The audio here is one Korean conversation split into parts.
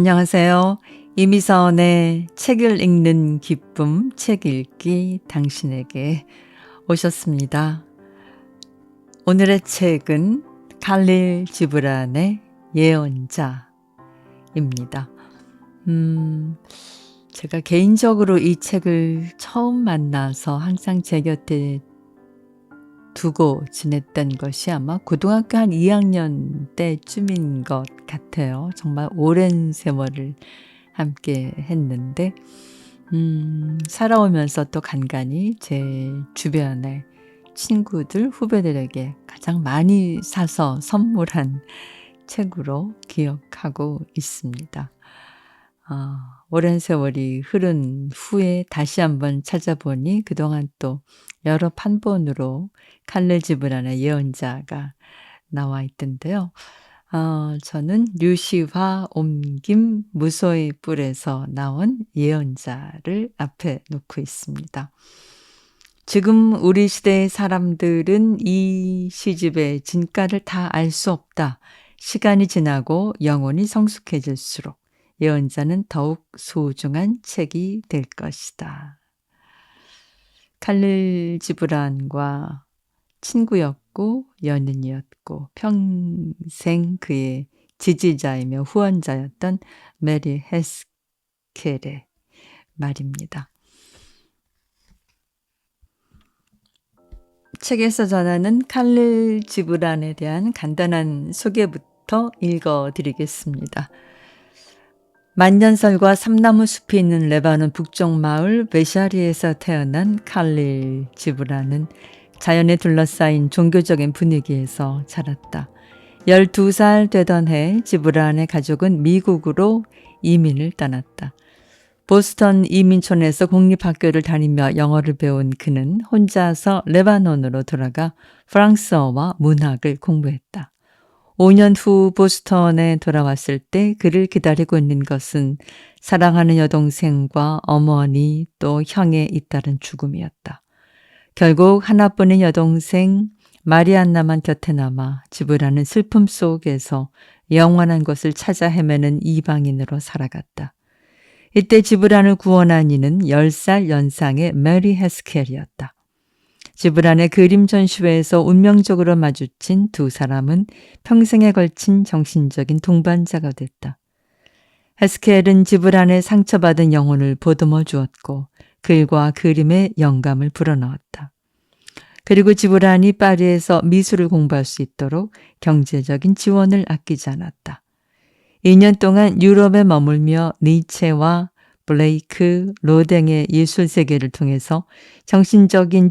안녕하세요. 이미선의 책을 읽는 기쁨, 책 읽기 당신에게 오셨습니다. 오늘의 책은 칼릴 지브란의 예언자입니다. 제가 개인적으로 이 책을 처음 만나서 항상 제 곁에 두고 지냈던 것이 아마 고등학교 한 2학년 때쯤인 것 같아요. 정말 오랜 세월을 함께 했는데 살아오면서 또 간간히 제 주변의 친구들, 후배들에게 가장 많이 사서 선물한 책으로 기억하고 있습니다. 오랜 세월이 흐른 후에 다시 한번 찾아보니 그동안 또 여러 판본으로 칼릴 지브란의 예언자가 나와 있던데요. 저는 류시화 옮김 무소의 뿔에서 나온 예언자를 앞에 놓고 있습니다. 지금 우리 시대의 사람들은 이 시집의 진가를 다 알 수 없다. 시간이 지나고 영혼이 성숙해질수록 예언자는 더욱 소중한 책이 될 것이다. 칼릴 지브란과 친구였고 연인이었고 평생 그의 지지자이며 후원자였던 메리 헤스켈의 말입니다. 책에서 전하는 칼릴 지브란에 대한 간단한 소개부터 읽어드리겠습니다. 만년설과 삼나무 숲이 있는 레바논 북쪽 마을 베샤리에서 태어난 칼릴 지브란은 자연에 둘러싸인 종교적인 분위기에서 자랐다. 12살 되던 해 지브란의 가족은 미국으로 이민을 떠났다. 보스턴 이민촌에서 공립학교를 다니며 영어를 배운 그는 혼자서 레바논으로 돌아가 프랑스어와 문학을 공부했다. 5년 후 보스턴에 돌아왔을 때 그를 기다리고 있는 것은 사랑하는 여동생과 어머니 또 형의 잇따른 죽음이었다. 결국 하나뿐인 여동생 마리안나만 곁에 남아 지브란은 슬픔 속에서 영원한 것을 찾아 헤매는 이방인으로 살아갔다. 이때 지브란을 구원한 이는 10살 연상의 메리 헤스켈이었다. 지브란의 그림 전시회에서 운명적으로 마주친 두 사람은 평생에 걸친 정신적인 동반자가 됐다. 헤스켈은 지브란의 상처받은 영혼을 보듬어 주었고 글과 그림에 영감을 불어넣었다. 그리고 지브란이 파리에서 미술을 공부할 수 있도록 경제적인 지원을 아끼지 않았다. 2년 동안 유럽에 머물며 니체와 블레이크, 로댕의 예술 세계를 통해서 정신적인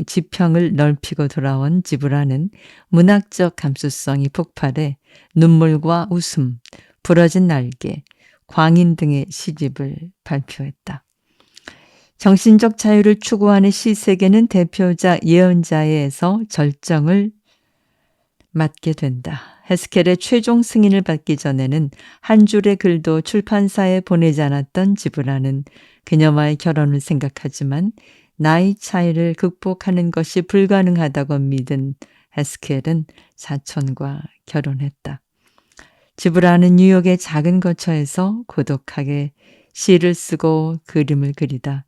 지평을 넓히고 돌아온 지브란은 문학적 감수성이 폭발해 눈물과 웃음, 부러진 날개, 광인 등의 시집을 발표했다. 정신적 자유를 추구하는 시세계는 대표작 예언자에서 절정을 맞게 된다. 헤스켈의 최종 승인을 받기 전에는 한 줄의 글도 출판사에 보내지 않았던 지브란은 그녀와의 결혼을 생각하지만 나이 차이를 극복하는 것이 불가능하다고 믿은 헤스켈은 사촌과 결혼했다. 지브란은 뉴욕의 작은 거처에서 고독하게 시를 쓰고 그림을 그리다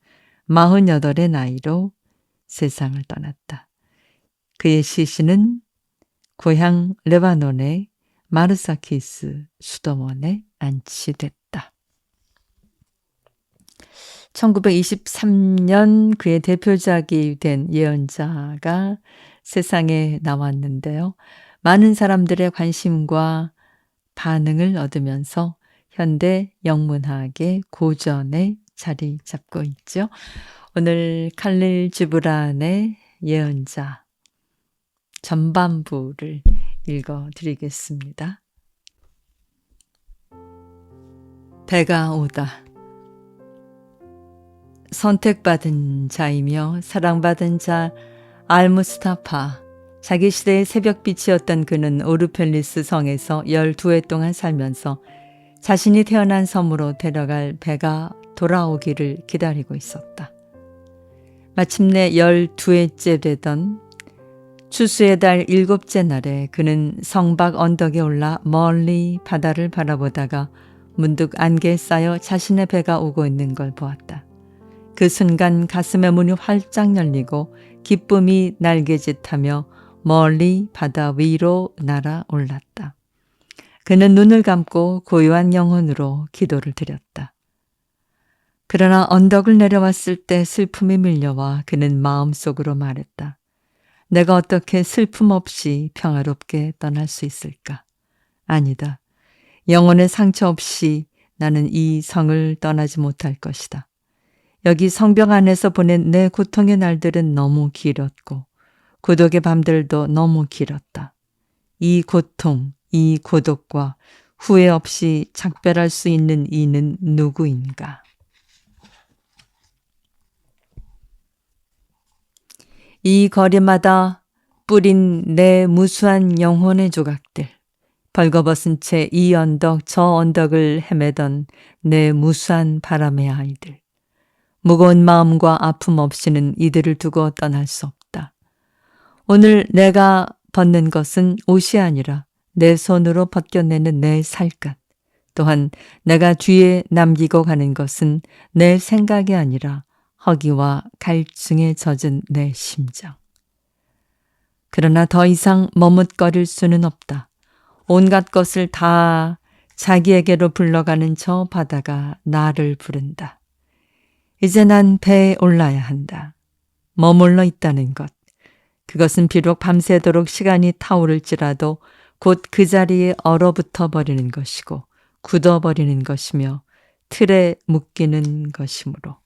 48의 나이로 세상을 떠났다. 그의 시신은 고향 레바논의 마르사키스 수도원에 안치됐다. 1923년 그의 대표작이 된 예언자가 세상에 나왔는데요. 많은 사람들의 관심과 반응을 얻으면서 현대 영문학의 고전에 자리 잡고 있죠. 오늘 칼릴 지브란의 예언자 전반부를 읽어드리겠습니다. 배가 오다. 선택받은 자이며 사랑받은 자 알무스타파. 자기 시대의 새벽빛이었던 그는 오르펠리스 성에서 12해 동안 살면서 자신이 태어난 섬으로 데려갈 배가 돌아오기를 기다리고 있었다. 마침내 12해째 되던 추수의 달 7째 날에 그는 성박 언덕에 올라 멀리 바다를 바라보다가 문득 안개에 쌓여 자신의 배가 오고 있는 걸 보았다. 그 순간 가슴의 문이 활짝 열리고 기쁨이 날개짓하며 멀리 바다 위로 날아올랐다. 그는 눈을 감고 고요한 영혼으로 기도를 드렸다. 그러나 언덕을 내려왔을 때 슬픔이 밀려와 그는 마음속으로 말했다. 내가 어떻게 슬픔 없이 평화롭게 떠날 수 있을까? 아니다. 영혼의 상처 없이 나는 이 성을 떠나지 못할 것이다. 여기 성벽 안에서 보낸 내 고통의 날들은 너무 길었고 고독의 밤들도 너무 길었다. 이 고통, 이 고독과 후회 없이 작별할 수 있는 이는 누구인가? 이 거리마다 뿌린 내 무수한 영혼의 조각들, 벌거벗은 채 이 언덕 저 언덕을 헤매던 내 무수한 바람의 아이들. 무거운 마음과 아픔 없이는 이들을 두고 떠날 수 없다. 오늘 내가 벗는 것은 옷이 아니라 내 손으로 벗겨내는 내 살갗. 또한 내가 뒤에 남기고 가는 것은 내 생각이 아니라 허기와 갈증에 젖은 내 심장. 그러나 더 이상 머뭇거릴 수는 없다. 온갖 것을 다 자기에게로 불러가는 저 바다가 나를 부른다. 이제 난 배에 올라야 한다. 머물러 있다는 것. 그것은 비록 밤새도록 시간이 타오를지라도 곧 그 자리에 얼어붙어 버리는 것이고 굳어버리는 것이며 틀에 묶이는 것이므로.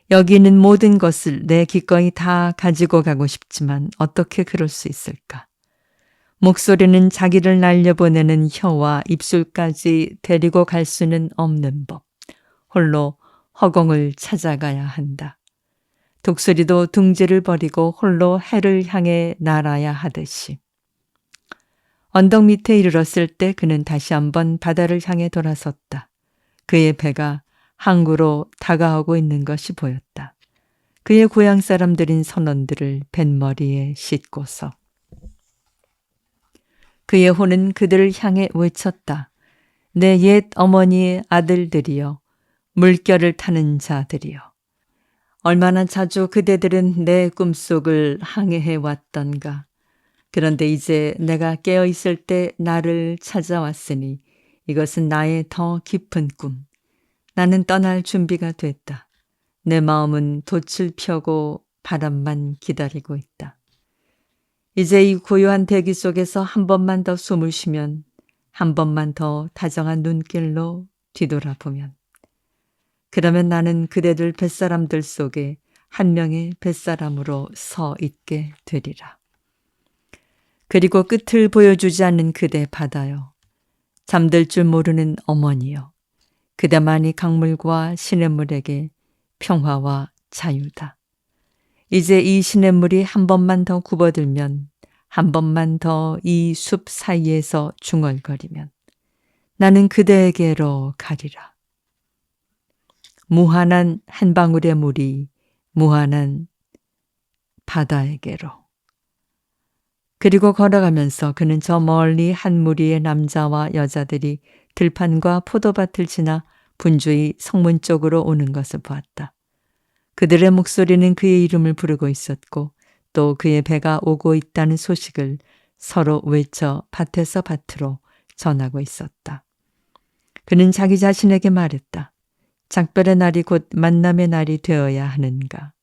여기 있는 모든 것을 내 기꺼이 다 가지고 가고 싶지만 어떻게 그럴 수 있을까? 목소리는 자기를 날려보내는 혀와 입술까지 데리고 갈 수는 없는 법. 홀로 허공을 찾아가야 한다. 독수리도 둥지를 버리고 홀로 해를 향해 날아야 하듯이. 언덕 밑에 이르렀을 때 그는 다시 한번 바다를 향해 돌아섰다. 그의 배가 항구로 다가오고 있는 것이 보였다. 그의 고향 사람들인 선원들을 뱃머리에 싣고서. 그의 혼은 그들을 향해 외쳤다. 내 옛 어머니의 아들들이여, 물결을 타는 자들이여. 얼마나 자주 그대들은 내 꿈속을 항해해 왔던가. 그런데 이제 내가 깨어있을 때 나를 찾아왔으니 이것은 나의 더 깊은 꿈. 나는 떠날 준비가 됐다. 내 마음은 돛을 펴고 바람만 기다리고 있다. 이제 이 고요한 대기 속에서 한 번만 더 숨을 쉬면, 한 번만 더 다정한 눈길로 뒤돌아보면, 그러면 나는 그대들 뱃사람들 속에 한 명의 뱃사람으로 서 있게 되리라. 그리고 끝을 보여주지 않는 그대 바다요. 잠들 줄 모르는 어머니요. 그대만이 강물과 시냇물에게 평화와 자유다. 이제 이 시냇물이 한 번만 더 굽어들면, 한 번만 더 이 숲 사이에서 중얼거리면 나는 그대에게로 가리라. 무한한 한 방울의 물이 무한한 바다에게로. 그리고 걸어가면서 그는 저 멀리 한 무리의 남자와 여자들이 들판과 포도밭을 지나 분주히 성문 쪽으로 오는 것을 보았다. 그들의 목소리는 그의 이름을 부르고 있었고 또 그의 배가 오고 있다는 소식을 서로 외쳐 밭에서 밭으로 전하고 있었다. 그는 자기 자신에게 말했다. 작별의 날이 곧 만남의 날이 되어야 하는가.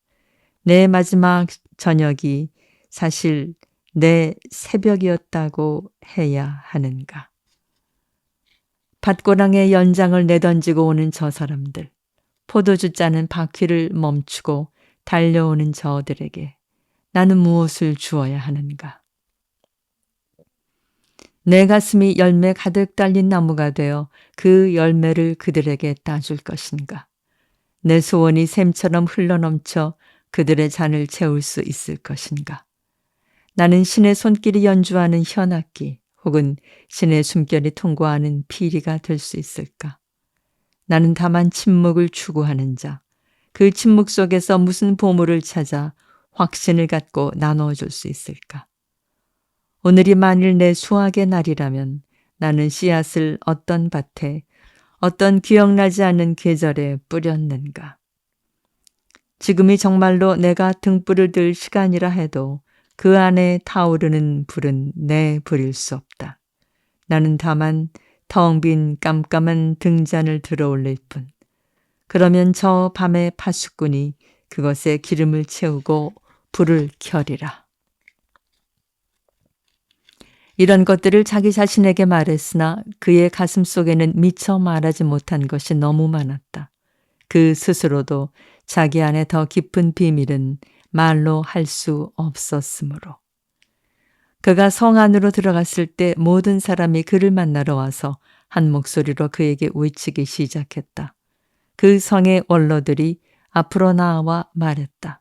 내 마지막 저녁이 사실 내 새벽이었다고 해야 하는가. 밭고랑에 연장을 내던지고 오는 저 사람들, 포도주 짜는 바퀴를 멈추고 달려오는 저들에게 나는 무엇을 주어야 하는가. 내 가슴이 열매 가득 달린 나무가 되어 그 열매를 그들에게 따줄 것인가. 내 소원이 샘처럼 흘러넘쳐 그들의 잔을 채울 수 있을 것인가. 나는 신의 손길이 연주하는 현악기 혹은 신의 숨결이 통과하는 피리가 될 수 있을까? 나는 다만 침묵을 추구하는 자, 그 침묵 속에서 무슨 보물을 찾아 확신을 갖고 나누어줄 수 있을까? 오늘이 만일 내 수확의 날이라면 나는 씨앗을 어떤 밭에 어떤 기억나지 않는 계절에 뿌렸는가. 지금이 정말로 내가 등불을 들 시간이라 해도 그 안에 타오르는 불은 내 불일 수 없다. 나는 다만 텅 빈 깜깜한 등잔을 들어 올릴 뿐. 그러면 저 밤의 파수꾼이 그것에 기름을 채우고 불을 켜리라. 이런 것들을 자기 자신에게 말했으나 그의 가슴 속에는 미처 말하지 못한 것이 너무 많았다. 그 스스로도 자기 안에 더 깊은 비밀은 말로 할 수 없었으므로. 그가 성 안으로 들어갔을 때 모든 사람이 그를 만나러 와서 한 목소리로 그에게 외치기 시작했다. 그 성의 원로들이 앞으로 나와 말했다.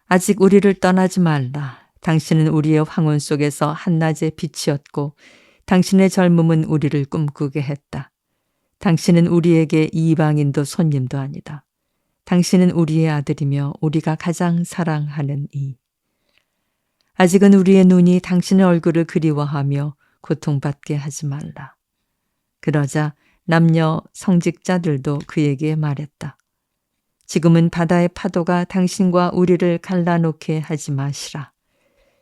아직 우리를 떠나지 말라. 당신은 우리의 황혼 속에서 한낮의 빛이었고 당신의 젊음은 우리를 꿈꾸게 했다. 당신은 우리에게 이방인도 손님도 아니다. 당신은 우리의 아들이며 우리가 가장 사랑하는 이. 아직은 우리의 눈이 당신의 얼굴을 그리워하며 고통받게 하지 말라. 그러자 남녀 성직자들도 그에게 말했다. 지금은 바다의 파도가 당신과 우리를 갈라놓게 하지 마시라.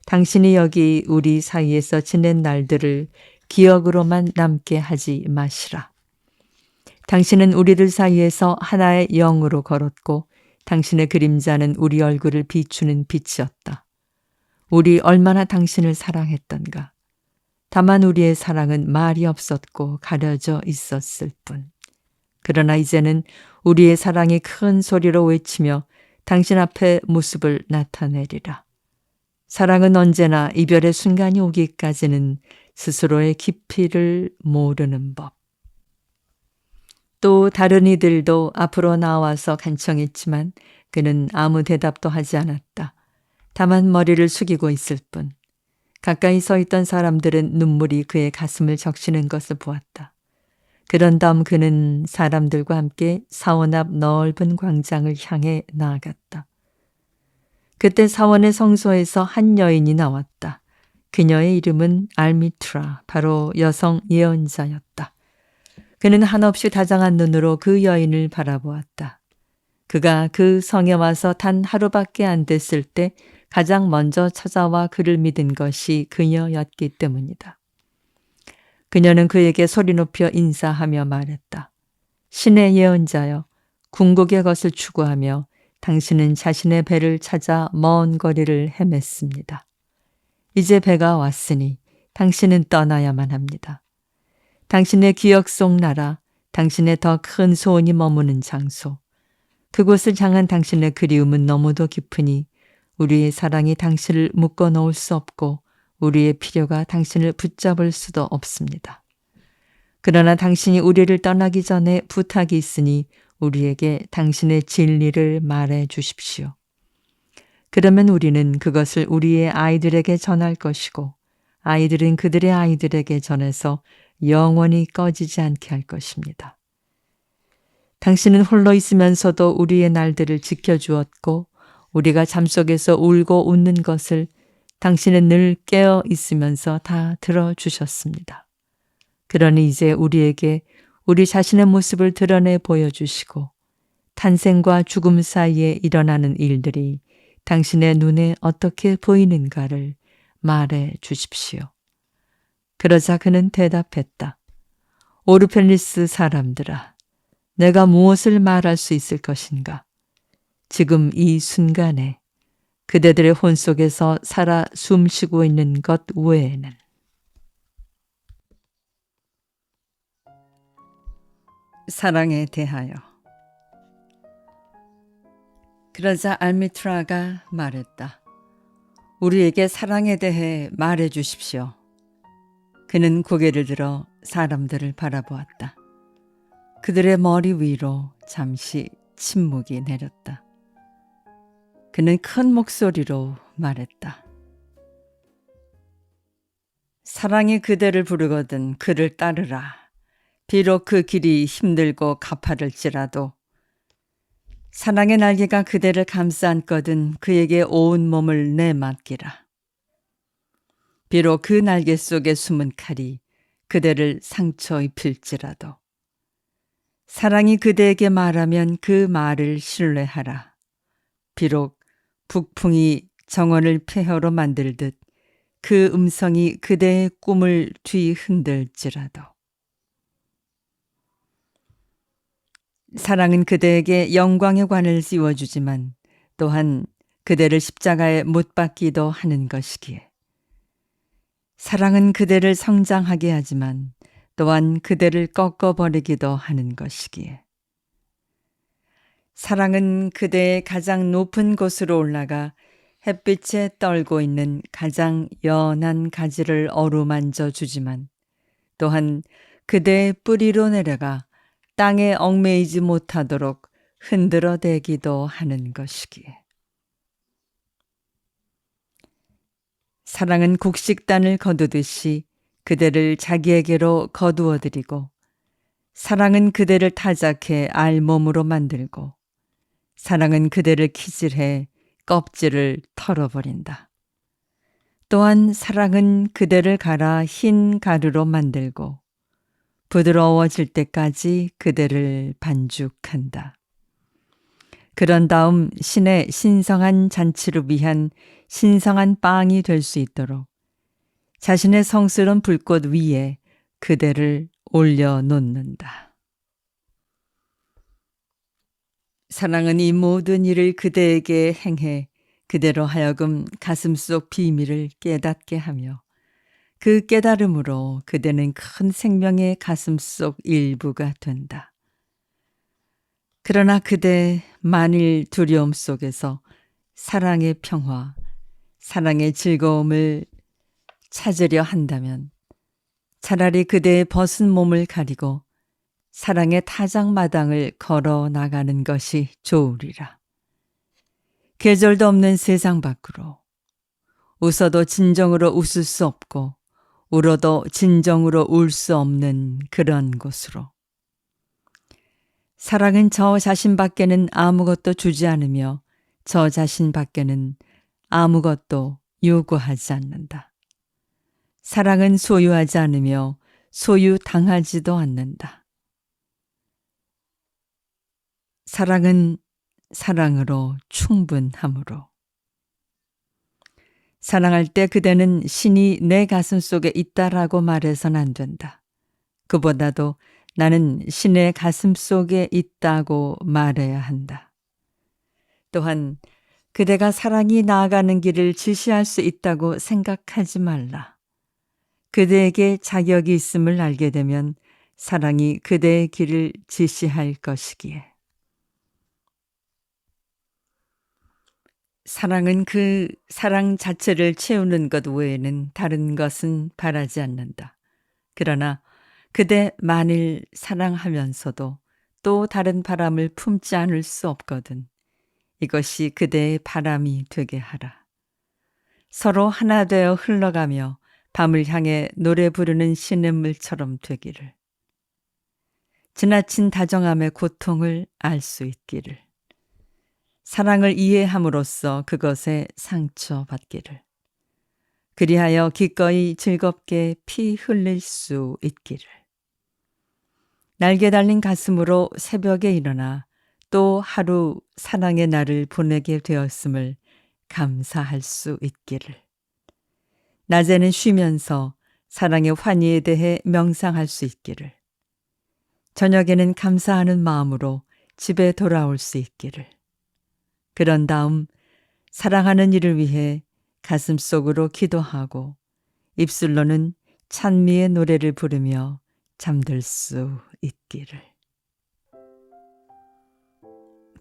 당신이 여기 우리 사이에서 지낸 날들을 기억으로만 남게 하지 마시라. 당신은 우리들 사이에서 하나의 영으로 걸었고 당신의 그림자는 우리 얼굴을 비추는 빛이었다. 우리 얼마나 당신을 사랑했던가. 다만 우리의 사랑은 말이 없었고 가려져 있었을 뿐. 그러나 이제는 우리의 사랑이 큰 소리로 외치며 당신 앞에 모습을 나타내리라. 사랑은 언제나 이별의 순간이 오기까지는 스스로의 깊이를 모르는 법. 또 다른 이들도 앞으로 나와서 간청했지만 그는 아무 대답도 하지 않았다. 다만 머리를 숙이고 있을 뿐. 가까이 서 있던 사람들은 눈물이 그의 가슴을 적시는 것을 보았다. 그런 다음 그는 사람들과 함께 사원 앞 넓은 광장을 향해 나아갔다. 그때 사원의 성소에서 한 여인이 나왔다. 그녀의 이름은 알미트라, 바로 여성 예언자였다. 그는 한없이 다정한 눈으로 그 여인을 바라보았다. 그가 그 성에 와서 단 하루밖에 안 됐을 때 가장 먼저 찾아와 그를 믿은 것이 그녀였기 때문이다. 그녀는 그에게 소리 높여 인사하며 말했다. 신의 예언자여, 궁극의 것을 추구하며 당신은 자신의 배를 찾아 먼 거리를 헤맸습니다. 이제 배가 왔으니 당신은 떠나야만 합니다. 당신의 기억 속 나라, 당신의 더 큰 소원이 머무는 장소, 그곳을 향한 당신의 그리움은 너무도 깊으니 우리의 사랑이 당신을 묶어 놓을 수 없고 우리의 필요가 당신을 붙잡을 수도 없습니다. 그러나 당신이 우리를 떠나기 전에 부탁이 있으니 우리에게 당신의 진리를 말해 주십시오. 그러면 우리는 그것을 우리의 아이들에게 전할 것이고 아이들은 그들의 아이들에게 전해서 영원히 꺼지지 않게 할 것입니다. 당신은 홀로 있으면서도 우리의 날들을 지켜주었고 우리가 잠속에서 울고 웃는 것을 당신은 늘 깨어 있으면서 다 들어주셨습니다. 그러니 이제 우리에게 우리 자신의 모습을 드러내 보여주시고 탄생과 죽음 사이에 일어나는 일들이 당신의 눈에 어떻게 보이는가를 말해 주십시오. 그러자 그는 대답했다. 오르펠리스 사람들아, 내가 무엇을 말할 수 있을 것인가? 지금 이 순간에 그대들의 혼 속에서 살아 숨쉬고 있는 것 외에는. 사랑에 대하여. 그러자 알미트라가 말했다. 우리에게 사랑에 대해 말해 주십시오. 그는 고개를 들어 사람들을 바라보았다. 그들의 머리 위로 잠시 침묵이 내렸다. 그는 큰 목소리로 말했다. 사랑이 그대를 부르거든 그를 따르라. 비록 그 길이 힘들고 가파를지라도 사랑의 날개가 그대를 감싸 안거든 그에게 온 몸을 내맡기라. 비록 그 날개 속에 숨은 칼이 그대를 상처 입힐지라도 사랑이 그대에게 말하면 그 말을 신뢰하라. 비록 북풍이 정원을 폐허로 만들듯 그 음성이 그대의 꿈을 뒤흔들지라도. 사랑은 그대에게 영광의 관을 씌워주지만 또한 그대를 십자가에 못 박기도 하는 것이기에. 사랑은 그대를 성장하게 하지만 또한 그대를 꺾어버리기도 하는 것이기에. 사랑은 그대의 가장 높은 곳으로 올라가 햇빛에 떨고 있는 가장 연한 가지를 어루만져 주지만 또한 그대의 뿌리로 내려가 땅에 얽매이지 못하도록 흔들어 대기도 하는 것이기에. 사랑은 곡식단을 거두듯이 그대를 자기에게로 거두어들이고, 사랑은 그대를 타작해 알몸으로 만들고, 사랑은 그대를 키질해 껍질을 털어버린다. 또한 사랑은 그대를 갈아 흰 가루로 만들고 부드러워질 때까지 그대를 반죽한다. 그런 다음 신의 신성한 잔치를 위한 신성한 빵이 될 수 있도록 자신의 성스러운 불꽃 위에 그대를 올려놓는다. 사랑은 이 모든 일을 그대에게 행해 그대로 하여금 가슴속 비밀을 깨닫게 하며 그 깨달음으로 그대는 큰 생명의 가슴속 일부가 된다. 그러나 그대 만일 두려움 속에서 사랑의 평화, 사랑의 즐거움을 찾으려 한다면 차라리 그대의 벗은 몸을 가리고 사랑의 타작마당을 걸어 나가는 것이 좋으리라. 계절도 없는 세상 밖으로, 웃어도 진정으로 웃을 수 없고 울어도 진정으로 울 수 없는 그런 곳으로. 사랑은 저 자신 밖에는 아무것도 주지 않으며 저 자신 밖에는 아무것도 요구하지 않는다. 사랑은 소유하지 않으며 소유당하지도 않는다. 사랑은 사랑으로 충분함으로. 사랑할 때 그대는 신이 내 가슴 속에 있다라고 말해서는 안 된다. 그보다도 나는 신의 가슴 속에 있다고 말해야 한다. 또한 그대가 사랑이 나아가는 길을 지시할 수 있다고 생각하지 말라. 그대에게 자격이 있음을 알게 되면 사랑이 그대의 길을 지시할 것이기에. 사랑은 그 사랑 자체를 채우는 것 외에는 다른 것은 바라지 않는다. 그러나 그대 만일 사랑하면서도 또 다른 바람을 품지 않을 수 없거든. 이것이 그대의 바람이 되게 하라. 서로 하나 되어 흘러가며 밤을 향해 노래 부르는 시냇물처럼 되기를. 지나친 다정함의 고통을 알 수 있기를. 사랑을 이해함으로써 그것에 상처받기를. 그리하여 기꺼이 즐겁게 피 흘릴 수 있기를. 날개 달린 가슴으로 새벽에 일어나 또 하루 사랑의 날을 보내게 되었음을 감사할 수 있기를. 낮에는 쉬면서 사랑의 환희에 대해 명상할 수 있기를. 저녁에는 감사하는 마음으로 집에 돌아올 수 있기를. 그런 다음 사랑하는 이를 위해 가슴속으로 기도하고 입술로는 찬미의 노래를 부르며 잠들 수 있기를.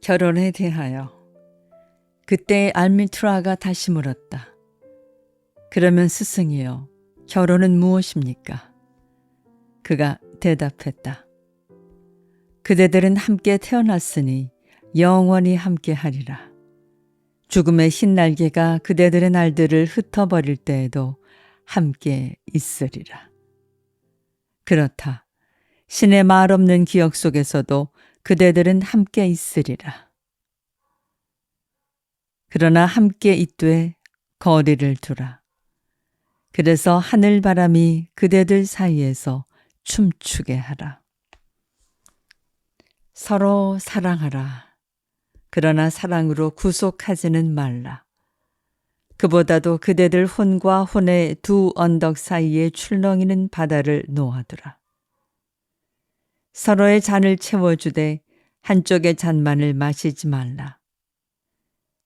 결혼에 대하여. 그때 알미트라가 다시 물었다. 그러면 스승이여, 결혼은 무엇입니까? 그가 대답했다. 그대들은 함께 태어났으니 영원히 함께 하리라. 죽음의 흰 날개가 그대들의 날들을 흩어버릴 때에도 함께 있으리라. 그렇다. 신의 말 없는 기억 속에서도 그대들은 함께 있으리라. 그러나 함께 있되 거리를 두라. 그래서 하늘바람이 그대들 사이에서 춤추게 하라. 서로 사랑하라. 그러나 사랑으로 구속하지는 말라. 그보다도 그대들 혼과 혼의 두 언덕 사이에 출렁이는 바다를 놓아두라. 서로의 잔을 채워주되 한쪽의 잔만을 마시지 말라.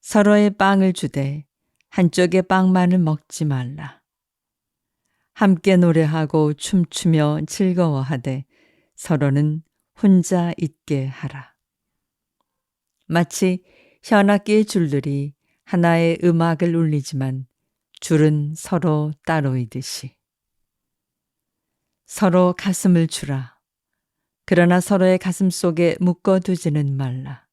서로의 빵을 주되 한쪽의 빵만을 먹지 말라. 함께 노래하고 춤추며 즐거워하되 서로는 혼자 있게 하라. 마치 현악기의 줄들이 하나의 음악을 울리지만 줄은 서로 따로이듯이. 서로 가슴을 주라. 그러나 서로의 가슴 속에 묶어두지는 말라.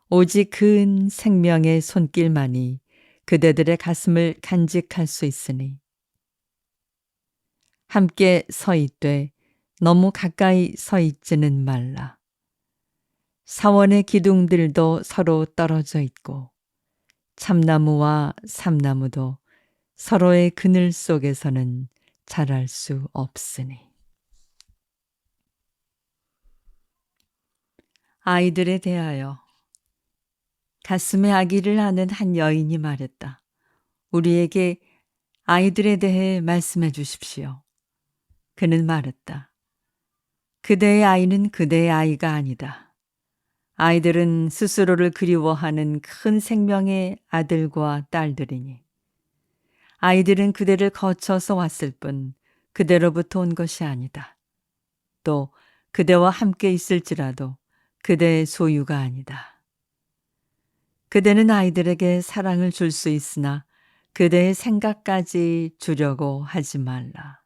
오직 근 생명의 손길만이 그대들의 가슴을 간직할 수 있으니. 함께 서 있되 너무 가까이 서 있지는 말라. 사원의 기둥들도 서로 떨어져 있고 참나무와 삼나무도 서로의 그늘 속에서는 자랄 수 없으니. 아이들에 대하여 가슴에 아기를 하는 한 여인이 말했다. 우리에게 아이들에 대해 말씀해 주십시오. 그는 말했다. 그대의 아이는 그대의 아이가 아니다. 아이들은 스스로를 그리워하는 큰 생명의 아들과 딸들이니. 아이들은 그대를 거쳐서 왔을 뿐 그대로부터 온 것이 아니다. 또 그대와 함께 있을지라도 그대의 소유가 아니다. 그대는 아이들에게 사랑을 줄 수 있으나 그대의 생각까지 주려고 하지 말라.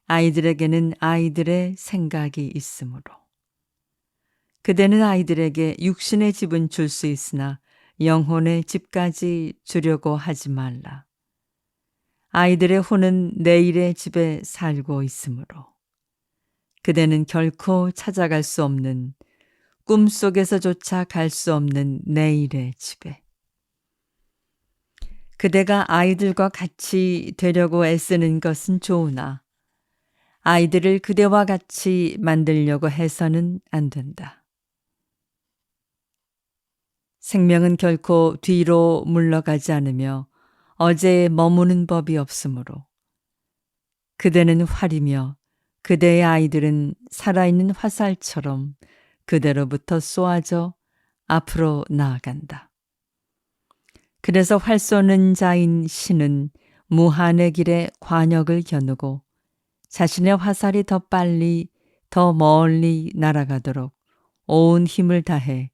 아이들에게는 아이들의 생각이 있으므로. 그대는 아이들에게 육신의 집은 줄 수 있으나 영혼의 집까지 주려고 하지 말라. 아이들의 혼은 내일의 집에 살고 있으므로. 그대는 결코 찾아갈 수 없는, 꿈속에서조차 갈 수 없는 내일의 집에. 그대가 아이들과 같이 되려고 애쓰는 것은 좋으나 아이들을 그대와 같이 만들려고 해서는 안 된다. 생명은 결코 뒤로 물러가지 않으며 어제에 머무는 법이 없으므로 그대는 활이며 그대의 아이들은 살아있는 화살처럼 그대로부터 쏘아져 앞으로 나아간다. 그래서 활 쏘는 자인 신은 무한의 길에 관역을 겨누고 자신의 화살이 더 빨리 더 멀리 날아가도록 온 힘을 다해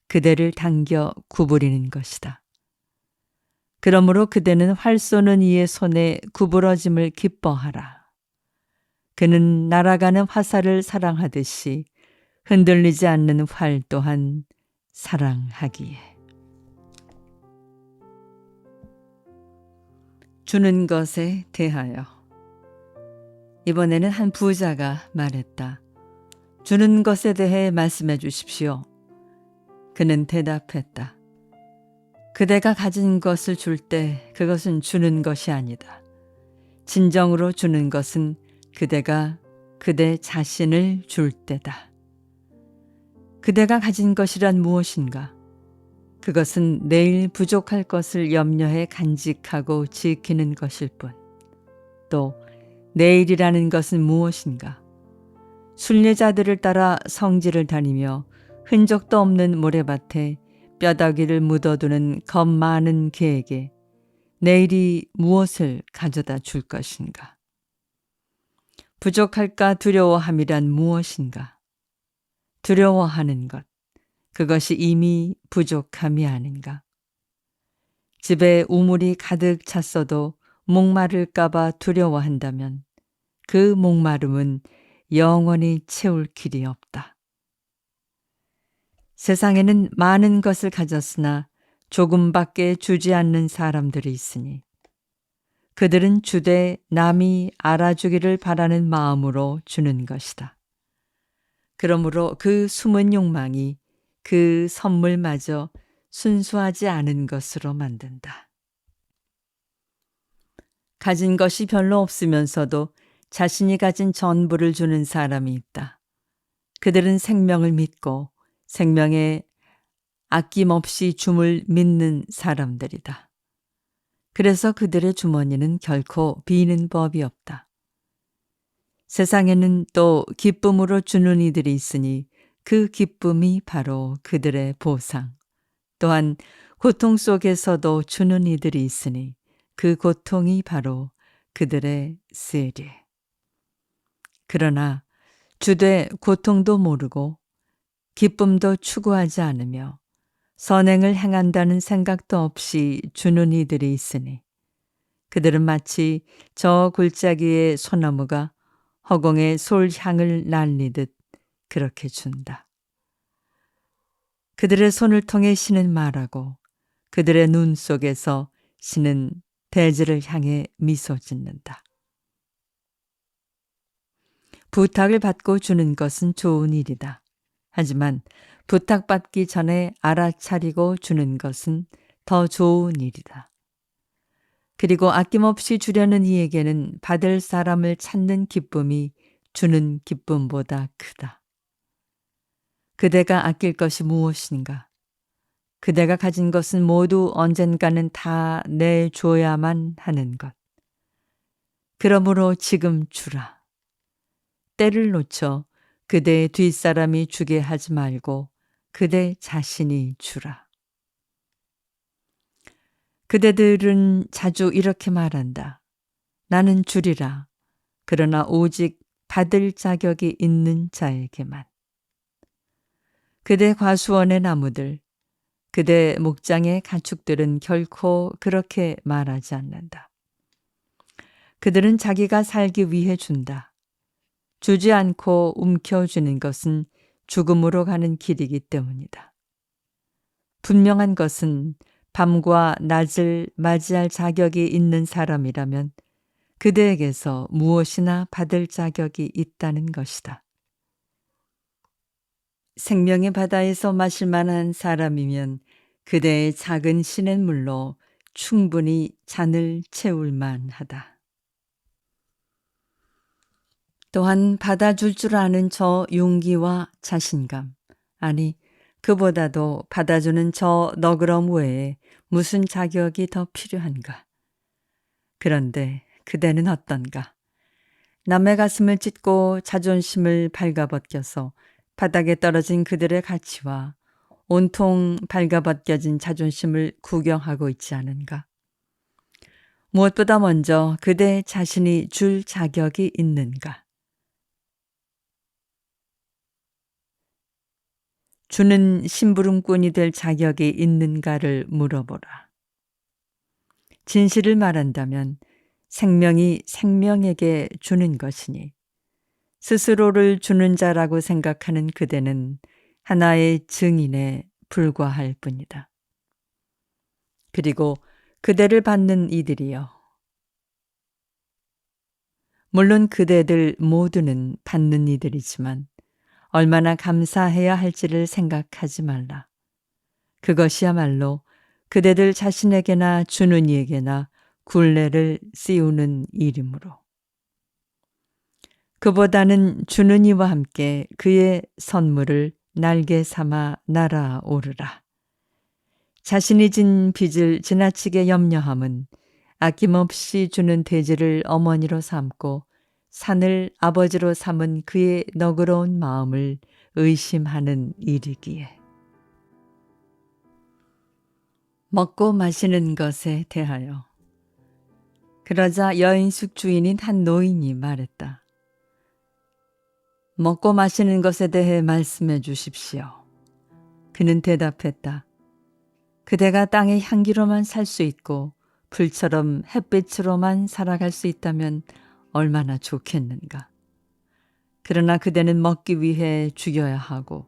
그대를 당겨 구부리는 것이다. 그러므로 그대는 활 쏘는 이의 손에 구부러짐을 기뻐하라. 그는 날아가는 화살을 사랑하듯이 흔들리지 않는 활 또한 사랑하기에. 주는 것에 대하여. 이번에는 한 부자가 말했다. 주는 것에 대해 말씀해 주십시오. 그는 대답했다. 그대가 가진 것을 줄 때 그것은 주는 것이 아니다. 진정으로 주는 것은 그대가 그대 자신을 줄 때다. 그대가 가진 것이란 무엇인가? 그것은 내일 부족할 것을 염려해 간직하고 지키는 것일 뿐. 또 내일이라는 것은 무엇인가? 순례자들을 따라 성지를 다니며 흔적도 없는 모래밭에 뼈다귀를 묻어두는 겁 많은 개에게 내일이 무엇을 가져다 줄 것인가? 부족할까 두려워함이란 무엇인가? 두려워하는 것, 그것이 이미 부족함이 아닌가? 집에 우물이 가득 찼어도 목마를까 봐 두려워한다면 그 목마름은 영원히 채울 길이 없다. 세상에는 많은 것을 가졌으나 조금밖에 주지 않는 사람들이 있으니 그들은 주되 남이 알아주기를 바라는 마음으로 주는 것이다. 그러므로 그 숨은 욕망이 그 선물마저 순수하지 않은 것으로 만든다. 가진 것이 별로 없으면서도 자신이 가진 전부를 주는 사람이 있다. 그들은 생명을 믿고 생명에 아낌없이 줌을 믿는 사람들이다. 그래서 그들의 주머니는 결코 비는 법이 없다. 세상에는 또 기쁨으로 주는 이들이 있으니 그 기쁨이 바로 그들의 보상. 또한 고통 속에서도 주는 이들이 있으니 그 고통이 바로 그들의 세례. 그러나 주되 고통도 모르고 기쁨도 추구하지 않으며 선행을 행한다는 생각도 없이 주는 이들이 있으니 그들은 마치 저 골짜기의 소나무가 허공에 솔향을 날리듯 그렇게 준다. 그들의 손을 통해 신은 말하고 그들의 눈 속에서 신은 대지를 향해 미소 짓는다. 부탁을 받고 주는 것은 좋은 일이다. 하지만 부탁받기 전에 알아차리고 주는 것은 더 좋은 일이다. 그리고 아낌없이 주려는 이에게는 받을 사람을 찾는 기쁨이 주는 기쁨보다 크다. 그대가 아낄 것이 무엇인가? 그대가 가진 것은 모두 언젠가는 다 내줘야만 하는 것. 그러므로 지금 주라. 때를 놓쳐 그대의 뒷사람이 주게 하지 말고 그대 자신이 주라. 그대들은 자주 이렇게 말한다. 나는 주리라. 그러나 오직 받을 자격이 있는 자에게만. 그대 과수원의 나무들, 그대 목장의 가축들은 결코 그렇게 말하지 않는다. 그들은 자기가 살기 위해 준다. 주지 않고 움켜쥐는 것은 죽음으로 가는 길이기 때문이다. 분명한 것은 밤과 낮을 맞이할 자격이 있는 사람이라면 그대에게서 무엇이나 받을 자격이 있다는 것이다. 생명의 바다에서 마실 만한 사람이면 그대의 작은 시냇물로 충분히 잔을 채울 만하다. 또한 받아줄 줄 아는 저 용기와 자신감, 아니 그보다도 받아주는 저 너그러움 외에 무슨 자격이 더 필요한가? 그런데 그대는 어떤가? 남의 가슴을 찢고 자존심을 발가벗겨서 바닥에 떨어진 그들의 가치와 온통 발가벗겨진 자존심을 구경하고 있지 않은가? 무엇보다 먼저 그대 자신이 줄 자격이 있는가? 주는 심부름꾼이 될 자격이 있는가를 물어보라. 진실을 말한다면 생명이 생명에게 주는 것이니 스스로를 주는 자라고 생각하는 그대는 하나의 증인에 불과할 뿐이다. 그리고 그대를 받는 이들이여. 물론 그대들 모두는 받는 이들이지만 얼마나 감사해야 할지를 생각하지 말라. 그것이야말로 그대들 자신에게나 주는 이에게나 굴레를 씌우는 일이므로. 그보다는 주는 이와 함께 그의 선물을 날개 삼아 날아오르라. 자신이 진 빚을 지나치게 염려함은 아낌없이 주는 돼지를 어머니로 삼고 산을 아버지로 삼은 그의 너그러운 마음을 의심하는 일이기에. 먹고 마시는 것에 대하여. 그러자 여인숙 주인인 한 노인이 말했다. 먹고 마시는 것에 대해 말씀해 주십시오. 그는 대답했다. 그대가 땅의 향기로만 살 수 있고 불처럼 햇빛으로만 살아갈 수 있다면 얼마나 좋겠는가. 그러나 그대는 먹기 위해 죽여야 하고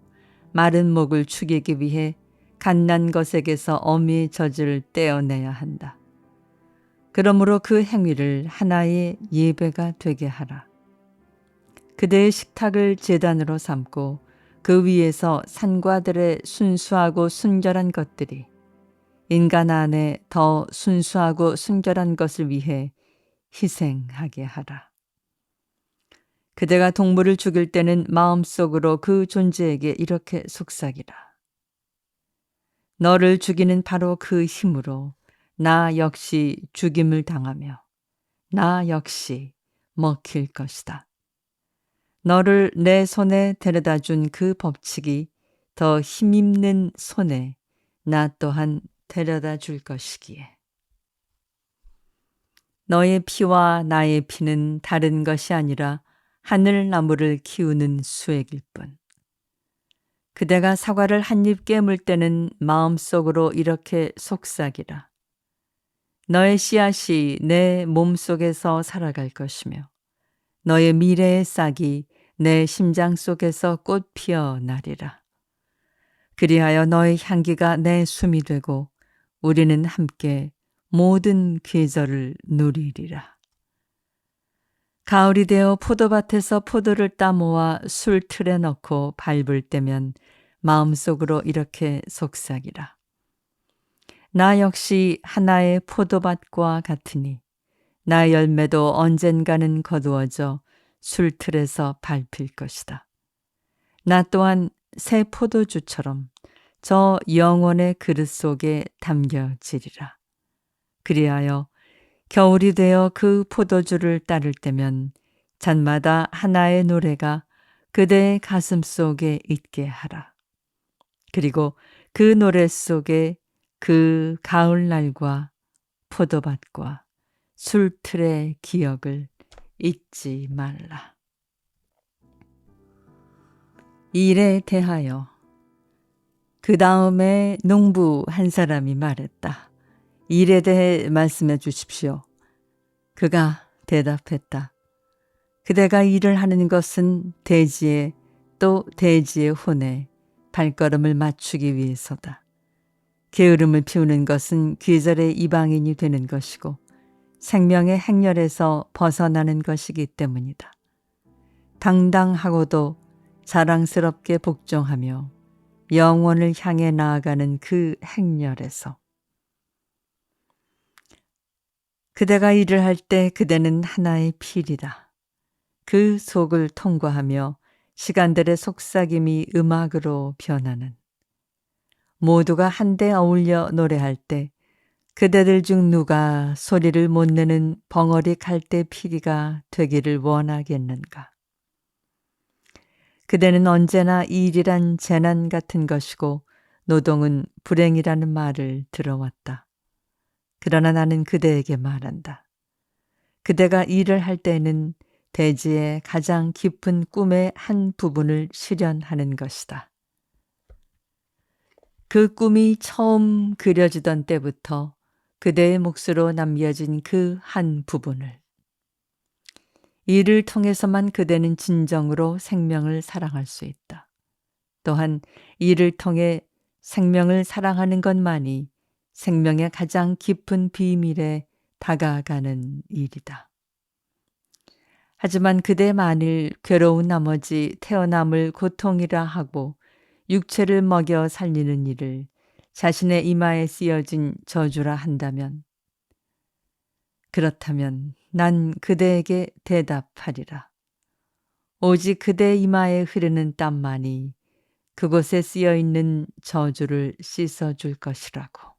마른 목을 축이기 위해 갓난 것에게서 어미의 젖을 떼어내야 한다. 그러므로 그 행위를 하나의 예배가 되게 하라. 그대의 식탁을 제단으로 삼고 그 위에서 산과들의 순수하고 순결한 것들이 인간 안에 더 순수하고 순결한 것을 위해 희생하게 하라. 그대가 동물을 죽일 때는 마음속으로 그 존재에게 이렇게 속삭이라. 너를 죽이는 바로 그 힘으로 나 역시 죽임을 당하며 나 역시 먹힐 것이다. 너를 내 손에 데려다 준 그 법칙이 더 힘있는 손에 나 또한 데려다 줄 것이기에. 너의 피와 나의 피는 다른 것이 아니라 하늘나무를 키우는 수액일 뿐. 그대가 사과를 한 입 깨물 때는 마음속으로 이렇게 속삭이라. 너의 씨앗이 내 몸속에서 살아갈 것이며 너의 미래의 싹이 내 심장 속에서 꽃 피어나리라. 그리하여 너의 향기가 내 숨이 되고 우리는 함께 모든 계절을 누리리라. 가을이 되어 포도밭에서 포도를 따모아 술틀에 넣고 밟을 때면 마음속으로 이렇게 속삭이라. 나 역시 하나의 포도밭과 같으니 나 열매도 언젠가는 거두어져 술틀에서 밟힐 것이다. 나 또한 새 포도주처럼 저 영혼의 그릇 속에 담겨지리라. 그리하여 겨울이 되어 그 포도주를 따를 때면 잔마다 하나의 노래가 그대의 가슴 속에 있게 하라. 그리고 그 노래 속에 그 가을날과 포도밭과 술틀의 기억을 잊지 말라. 일에 대하여 그 다음에 농부 한 사람이 말했다. 일에 대해 말씀해 주십시오. 그가 대답했다. 그대가 일을 하는 것은 대지에 또 대지의 혼에 발걸음을 맞추기 위해서다. 게으름을 피우는 것은 계절의 이방인이 되는 것이고 생명의 행렬에서 벗어나는 것이기 때문이다. 당당하고도 자랑스럽게 복종하며 영원을 향해 나아가는 그 행렬에서 그대가 일을 할 때 그대는 하나의 필이다. 그 속을 통과하며 시간들의 속삭임이 음악으로 변하는 모두가 한데 어울려 노래할 때 그대들 중 누가 소리를 못 내는 벙어리 갈대 피리가 되기를 원하겠는가. 그대는 언제나 일이란 재난 같은 것이고 노동은 불행이라는 말을 들어왔다. 그러나 나는 그대에게 말한다. 그대가 일을 할 때는 대지의 가장 깊은 꿈의 한 부분을 실현하는 것이다. 그 꿈이 처음 그려지던 때부터 그대의 몫으로 남겨진 그 한 부분을 이를 통해서만 그대는 진정으로 생명을 사랑할 수 있다. 또한 이를 통해 생명을 사랑하는 것만이 생명의 가장 깊은 비밀에 다가가는 일이다. 하지만 그대 만일 괴로운 나머지 태어남을 고통이라 하고 육체를 먹여 살리는 일을 자신의 이마에 쓰여진 저주라 한다면 그렇다면 난 그대에게 대답하리라. 오직 그대 이마에 흐르는 땀만이 그곳에 쓰여 있는 저주를 씻어줄 것이라고.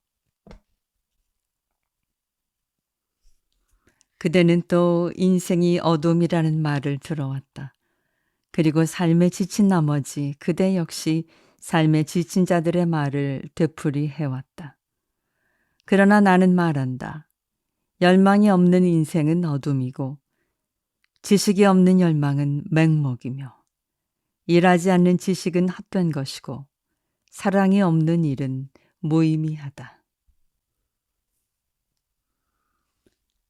그대는 또 인생이 어둠이라는 말을 들어왔다. 그리고 삶에 지친 나머지 그대 역시 삶에 지친 자들의 말을 되풀이해왔다. 그러나 나는 말한다. 열망이 없는 인생은 어둠이고 지식이 없는 열망은 맹목이며 일하지 않는 지식은 헛된 것이고 사랑이 없는 일은 무의미하다.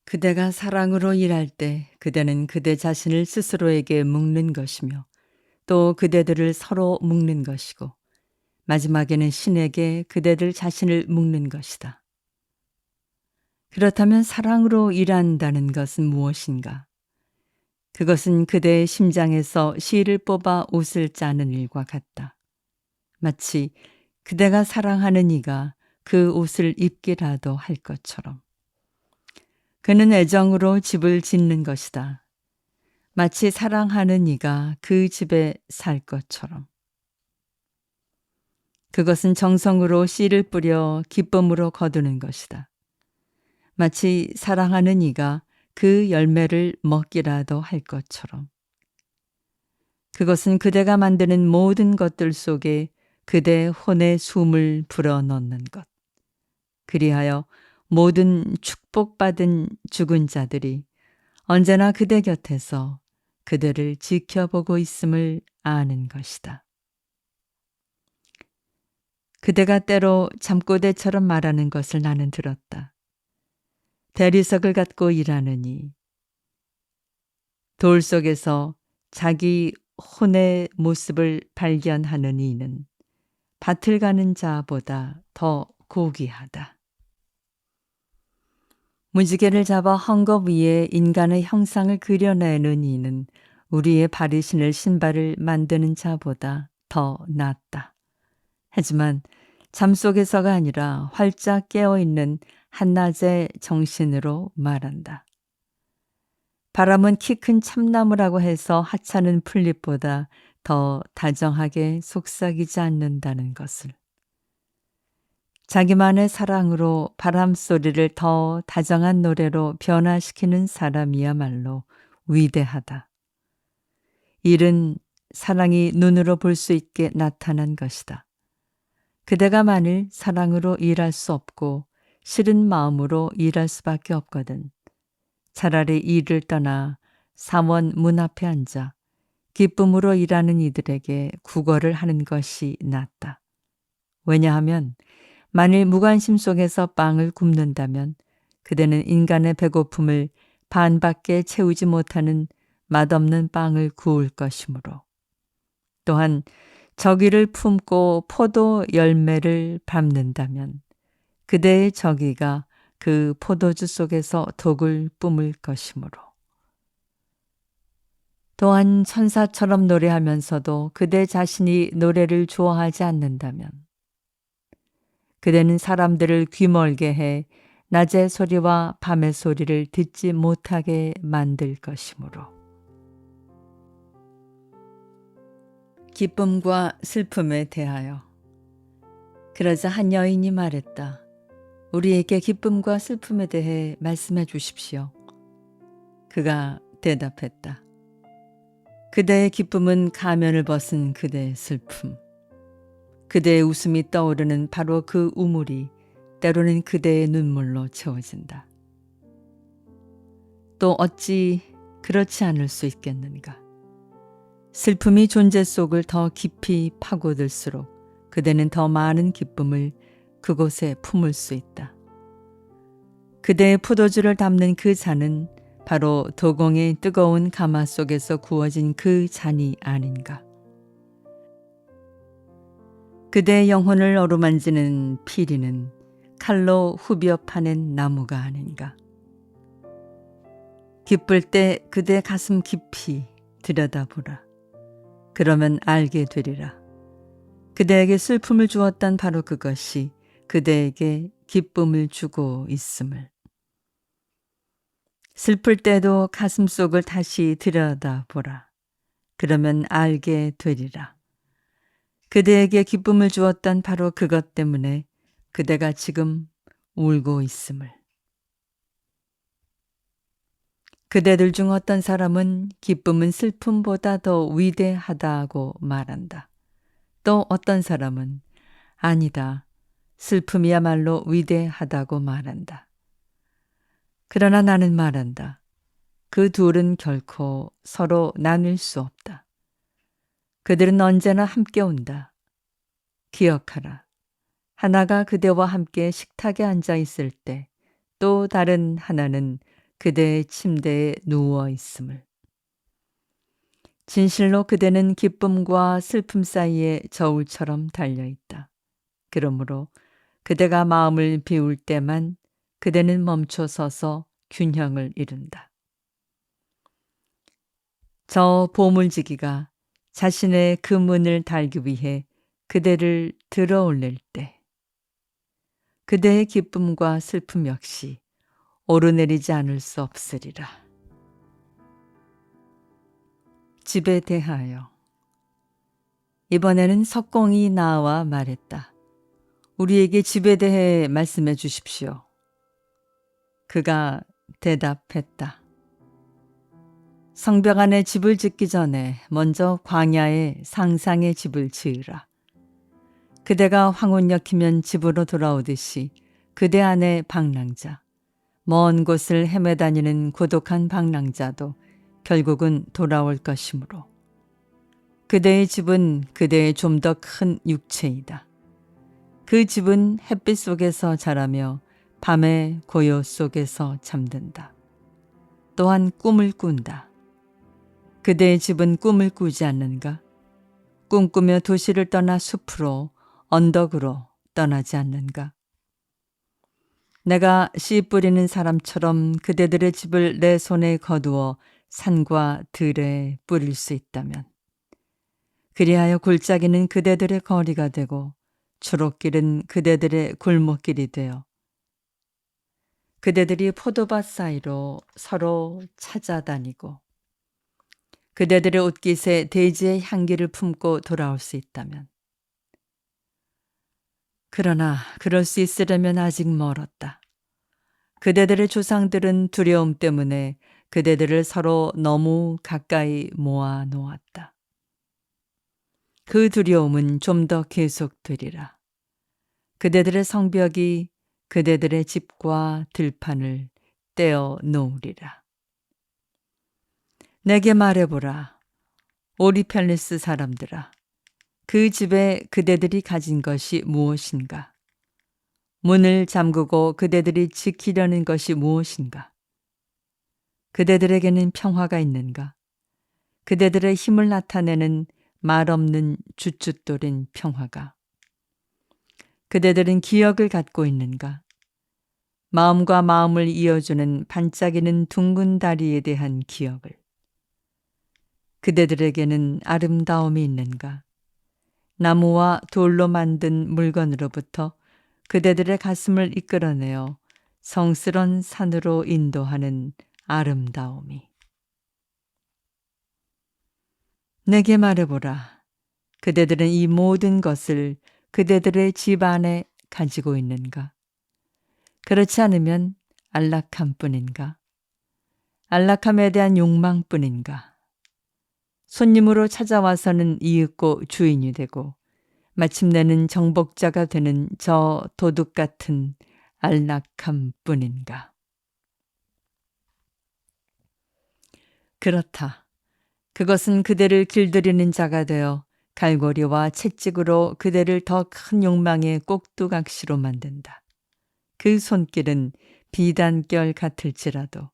그대가 사랑으로 일할 때 그대는 그대 자신을 스스로에게 묶는 것이며 또 그대들을 서로 묶는 것이고 마지막에는 신에게 그대들 자신을 묶는 것이다. 그렇다면 사랑으로 일한다는 것은 무엇인가? 그것은 그대의 심장에서 실을 뽑아 옷을 짜는 일과 같다. 마치 그대가 사랑하는 이가 그 옷을 입기라도 할 것처럼. 그는 애정으로 집을 짓는 것이다. 마치 사랑하는 이가 그 집에 살 것처럼. 그것은 정성으로 씨를 뿌려 기쁨으로 거두는 것이다. 마치 사랑하는 이가 그 열매를 먹기라도 할 것처럼. 그것은 그대가 만드는 모든 것들 속에 그대 혼의 숨을 불어넣는 것. 그리하여 모든 축복받은 죽은 자들이 언제나 그대 곁에서 그대를 지켜보고 있음을 아는 것이다. 그대가 때로 잠꼬대처럼 말하는 것을 나는 들었다. 대리석을 갖고 일하느니 돌 속에서 자기 혼의 모습을 발견하는 이는 밭을 가는 자보다 더 고귀하다. 무지개를 잡아 헝겊 위에 인간의 형상을 그려내는 이는 우리의 발이 신을 신발을 만드는 자보다 더 낫다. 하지만 잠속에서가 아니라 활짝 깨어있는 한낮의 정신으로 말한다. 바람은 키 큰 참나무라고 해서 하찮은 풀잎보다 더 다정하게 속삭이지 않는다는 것을. 자기만의 사랑으로 바람 소리를 더 다정한 노래로 변화시키는 사람이야말로 위대하다. 일은 사랑이 눈으로 볼 수 있게 나타난 것이다. 그대가 만일 사랑으로 일할 수 없고 싫은 마음으로 일할 수밖에 없거든. 차라리 일을 떠나 사원 문 앞에 앉아 기쁨으로 일하는 이들에게 구걸을 하는 것이 낫다. 왜냐하면 만일 무관심 속에서 빵을 굽는다면 그대는 인간의 배고픔을 반밖에 채우지 못하는 맛없는 빵을 구울 것이므로. 또한 저기를 품고 포도 열매를 밟는다면 그대의 저기가 그 포도주 속에서 독을 뿜을 것이므로. 또한 천사처럼 노래하면서도 그대 자신이 노래를 좋아하지 않는다면 그대는 사람들을 귀멀게 해 낮의 소리와 밤의 소리를 듣지 못하게 만들 것이므로. 기쁨과 슬픔에 대하여. 그러자 한 여인이 말했다. 우리에게 기쁨과 슬픔에 대해 말씀해 주십시오. 그가 대답했다. 그대의 기쁨은 가면을 벗은 그대의 슬픔. 그대의 웃음이 떠오르는 바로 그 우물이 때로는 그대의 눈물로 채워진다. 또 어찌 그렇지 않을 수 있겠는가. 슬픔이 존재 속을 더 깊이 파고들수록 그대는 더 많은 기쁨을 그곳에 품을 수 있다. 그대의 포도주를 담는 그 잔은 바로 도공의 뜨거운 가마 속에서 구워진 그 잔이 아닌가. 그대의 영혼을 어루만지는 피리는 칼로 후벼 파낸 나무가 아닌가. 기쁠 때 그대 가슴 깊이 들여다보라. 그러면 알게 되리라. 그대에게 슬픔을 주었던 바로 그것이 그대에게 기쁨을 주고 있음을. 슬플 때도 가슴 속을 다시 들여다보라. 그러면 알게 되리라. 그대에게 기쁨을 주었던 바로 그것 때문에 그대가 지금 울고 있음을. 그대들 중 어떤 사람은 기쁨은 슬픔보다 더 위대하다고 말한다. 또 어떤 사람은 아니다. 슬픔이야말로 위대하다고 말한다. 그러나 나는 말한다. 그 둘은 결코 서로 나눌 수 없다. 그들은 언제나 함께 온다. 기억하라. 하나가 그대와 함께 식탁에 앉아 있을 때 또 다른 하나는 그대의 침대에 누워 있음을. 진실로 그대는 기쁨과 슬픔 사이에 저울처럼 달려 있다. 그러므로 그대가 마음을 비울 때만 그대는 멈춰 서서 균형을 이룬다. 저 보물지기가 자신의 그 문을 달기 위해 그대를 들어 올릴 때 그대의 기쁨과 슬픔 역시 오르내리지 않을 수 없으리라. 집에 대하여. 이번에는 석공이 나와 말했다. 우리에게 집에 대해 말씀해 주십시오. 그가 대답했다. 성벽 안에 집을 짓기 전에 먼저 광야에 상상의 집을 지으라. 그대가 황혼역이면 집으로 돌아오듯이 그대 안에 방랑자, 먼 곳을 헤매다니는 고독한 방랑자도 결국은 돌아올 것이므로 그대의 집은 그대의 좀 더 큰 육체이다. 그 집은 햇빛 속에서 자라며 밤의 고요 속에서 잠든다. 또한 꿈을 꾼다. 그대의 집은 꿈을 꾸지 않는가? 꿈꾸며 도시를 떠나 숲으로 언덕으로 떠나지 않는가? 내가 씨 뿌리는 사람처럼 그대들의 집을 내 손에 거두어 산과 들에 뿌릴 수 있다면 그리하여 골짜기는 그대들의 거리가 되고 초록길은 그대들의 골목길이 되어 그대들이 포도밭 사이로 서로 찾아다니고 그대들의 옷깃에 대지의 향기를 품고 돌아올 수 있다면 그러나 그럴 수 있으려면 아직 멀었다. 그대들의 조상들은 두려움 때문에 그대들을 서로 너무 가까이 모아 놓았다. 그 두려움은 좀 더 계속되리라. 그대들의 성벽이 그대들의 집과 들판을 떼어 놓으리라. 내게 말해보라. 오리펠리스 사람들아. 그 집에 그대들이 가진 것이 무엇인가? 문을 잠그고 그대들이 지키려는 것이 무엇인가? 그대들에게는 평화가 있는가? 그대들의 힘을 나타내는 말없는 주춧돌인 평화가. 그대들은 기억을 갖고 있는가? 마음과 마음을 이어주는 반짝이는 둥근 다리에 대한 기억을. 그대들에게는 아름다움이 있는가? 나무와 돌로 만든 물건으로부터 그대들의 가슴을 이끌어내어 성스런 산으로 인도하는 아름다움이. 내게 말해보라. 그대들은 이 모든 것을 그대들의 집 안에 가지고 있는가? 그렇지 않으면 안락함뿐인가? 안락함에 대한 욕망뿐인가? 손님으로 찾아와서는 이윽고 주인이 되고 마침내는 정복자가 되는 저 도둑 같은 안락함뿐인가? 그렇다. 그것은 그대를 길들이는 자가 되어 갈고리와 채찍으로 그대를 더 큰 욕망의 꼭두각시로 만든다. 그 손길은 비단결 같을지라도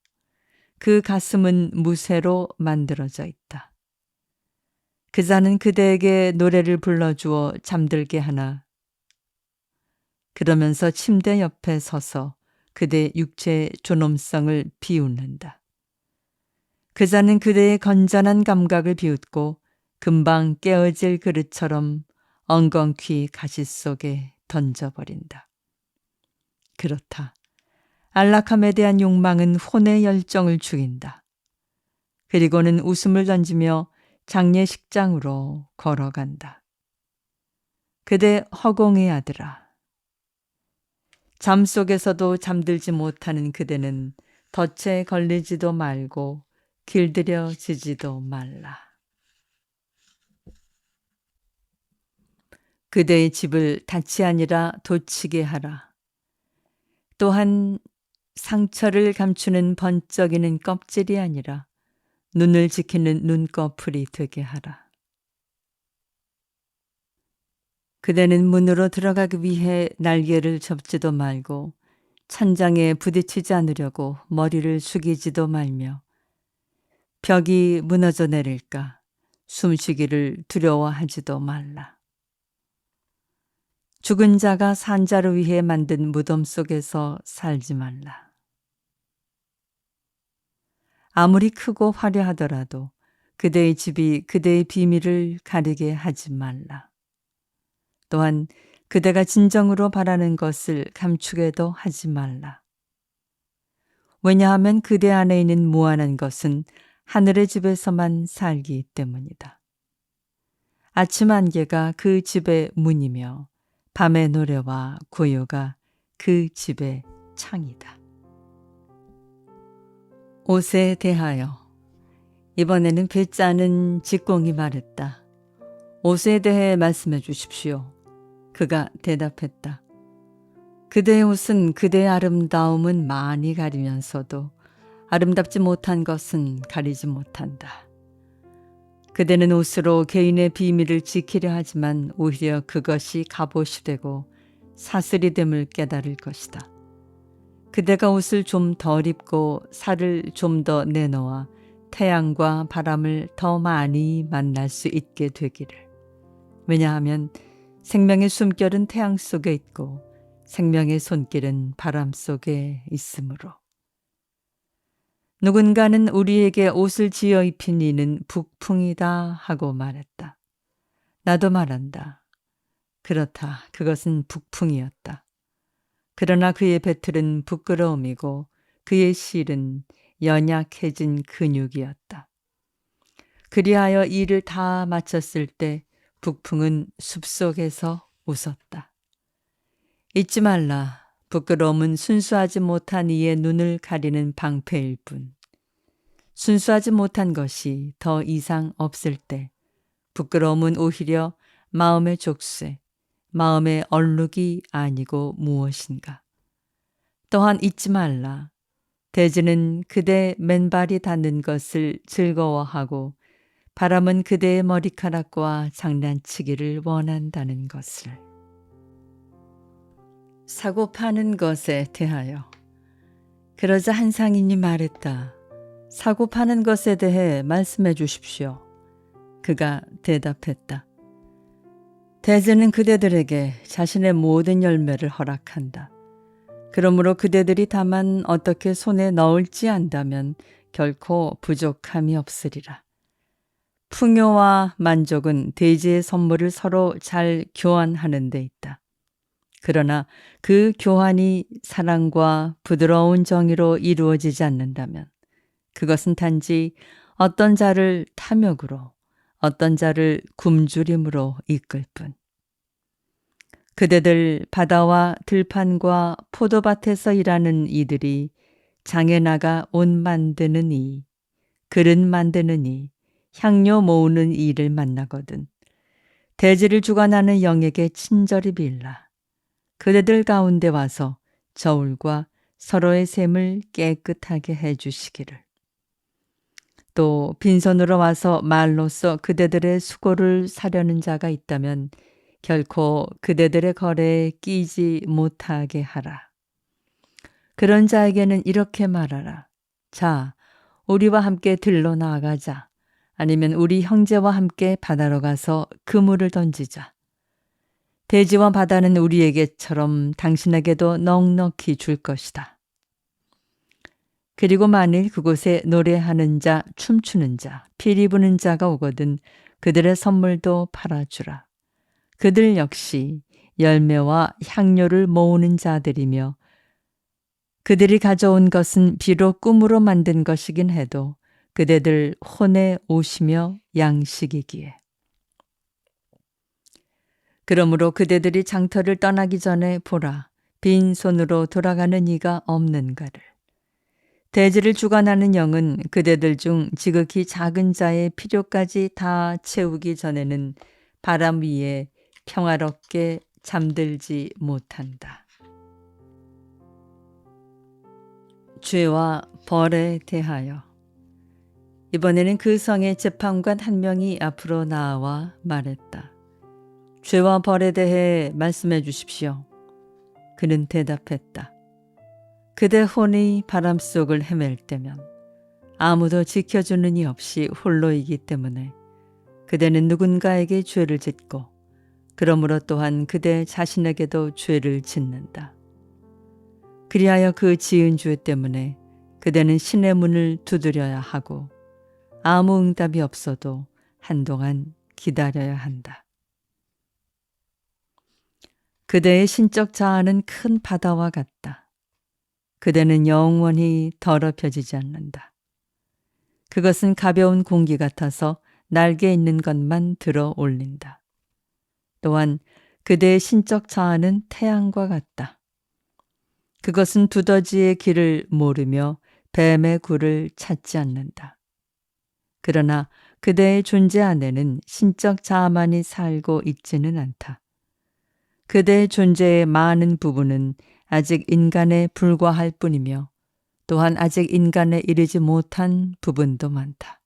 그 가슴은 무쇠로 만들어져 있다. 그 자는 그대에게 노래를 불러주어 잠들게 하나 그러면서 침대 옆에 서서 그대의 육체의 존엄성을 비웃는다. 그 자는 그대의 건전한 감각을 비웃고 금방 깨어질 그릇처럼 엉겅퀴 가시 속에 던져버린다. 그렇다. 안락함에 대한 욕망은 혼의 열정을 죽인다. 그리고는 웃음을 던지며 장례식장으로 걸어간다. 그대 허공의 아들아. 잠 속에서도 잠들지 못하는 그대는 덫에 걸리지도 말고 길들여지지도 말라. 그대의 집을 닻이 아니라 돋치게 하라. 또한 상처를 감추는 번쩍이는 껍질이 아니라 눈을 지키는 눈꺼풀이 되게 하라. 그대는 문으로 들어가기 위해 날개를 접지도 말고 천장에 부딪히지 않으려고 머리를 숙이지도 말며 벽이 무너져 내릴까 숨쉬기를 두려워하지도 말라. 죽은 자가 산 자를 위해 만든 무덤 속에서 살지 말라. 아무리 크고 화려하더라도 그대의 집이 그대의 비밀을 가리게 하지 말라. 또한 그대가 진정으로 바라는 것을 감추게도 하지 말라. 왜냐하면 그대 안에 있는 무한한 것은 하늘의 집에서만 살기 때문이다. 아침 안개가 그 집의 문이며 밤의 노래와 고요가 그 집의 창이다. 옷에 대하여 이번에는 괴짜는 직공이 말했다. 옷에 대해 말씀해 주십시오. 그가 대답했다. 그대의 옷은 그대의 아름다움은 많이 가리면서도 아름답지 못한 것은 가리지 못한다. 그대는 옷으로 개인의 비밀을 지키려 하지만 오히려 그것이 갑옷이 되고 사슬이 됨을 깨달을 것이다. 그대가 옷을 좀 덜 입고 살을 좀 더 내놓아 태양과 바람을 더 많이 만날 수 있게 되기를. 왜냐하면 생명의 숨결은 태양 속에 있고 생명의 손길은 바람 속에 있으므로. 누군가는 우리에게 옷을 지어 입힌 이는 북풍이다 하고 말했다. 나도 말한다. 그렇다. 그것은 북풍이었다. 그러나 그의 배틀은 부끄러움이고 그의 실은 연약해진 근육이었다. 그리하여 일을 다 마쳤을 때 북풍은 숲속에서 웃었다. 잊지 말라. 부끄러움은 순수하지 못한 이의 눈을 가리는 방패일 뿐. 순수하지 못한 것이 더 이상 없을 때 부끄러움은 오히려 마음의 족쇄, 마음의 얼룩이 아니고 무엇인가. 또한 잊지 말라. 대지는 그대 맨발이 닿는 것을 즐거워하고 바람은 그대의 머리카락과 장난치기를 원한다는 것을. 사고 파는 것에 대하여 그러자 한 상인이 말했다. 사고 파는 것에 대해 말씀해 주십시오. 그가 대답했다. 대제는 그대들에게 자신의 모든 열매를 허락한다. 그러므로 그대들이 다만 어떻게 손에 넣을지 안다면 결코 부족함이 없으리라. 풍요와 만족은 대지의 선물을 서로 잘 교환하는 데 있다. 그러나 그 교환이 사랑과 부드러운 정의로 이루어지지 않는다면 그것은 단지 어떤 자를 탐욕으로 어떤 자를 굶주림으로 이끌 뿐. 그대들 바다와 들판과 포도밭에서 일하는 이들이 장에 나가 옷 만드는 이, 그릇 만드는 이, 향료 모으는 이를 만나거든 대지를 주관하는 영에게 친절히 빌라. 그대들 가운데 와서 저울과 서로의 셈을 깨끗하게 해주시기를. 또 빈손으로 와서 말로써 그대들의 수고를 사려는 자가 있다면 결코 그대들의 거래에 끼지 못하게 하라. 그런 자에게는 이렇게 말하라. 자, 우리와 함께 들러 나아가자. 아니면 우리 형제와 함께 바다로 가서 그물을 던지자. 대지와 바다는 우리에게처럼 당신에게도 넉넉히 줄 것이다. 그리고 만일 그곳에 노래하는 자, 춤추는 자, 피리 부는 자가 오거든 그들의 선물도 팔아주라. 그들 역시 열매와 향료를 모으는 자들이며 그들이 가져온 것은 비록 꿈으로 만든 것이긴 해도 그대들 혼의 옷이며 양식이기에. 그러므로 그대들이 장터를 떠나기 전에 보라. 빈손으로 돌아가는 이가 없는가를. 대지를 주관하는 영은 그대들 중 지극히 작은 자의 필요까지 다 채우기 전에는 바람 위에 평화롭게 잠들지 못한다. 죄와 벌에 대하여 이번에는 그 성의 재판관 한 명이 앞으로 나와 말했다. 죄와 벌에 대해 말씀해 주십시오. 그는 대답했다. 그대 혼이 바람 속을 헤맬 때면 아무도 지켜주는 이 없이 홀로이기 때문에 그대는 누군가에게 죄를 짓고 그러므로 또한 그대 자신에게도 죄를 짓는다. 그리하여 그 지은 죄 때문에 그대는 신의 문을 두드려야 하고 아무 응답이 없어도 한동안 기다려야 한다. 그대의 신적 자아는 큰 바다와 같다. 그대는 영원히 더럽혀지지 않는다. 그것은 가벼운 공기 같아서 날개 있는 것만 들어 올린다. 또한 그대의 신적 자아는 태양과 같다. 그것은 두더지의 길을 모르며 뱀의 굴을 찾지 않는다. 그러나 그대의 존재 안에는 신적 자아만이 살고 있지는 않다. 그대의 존재의 많은 부분은 아직 인간에 불과할 뿐이며 또한 아직 인간에 이르지 못한 부분도 많다.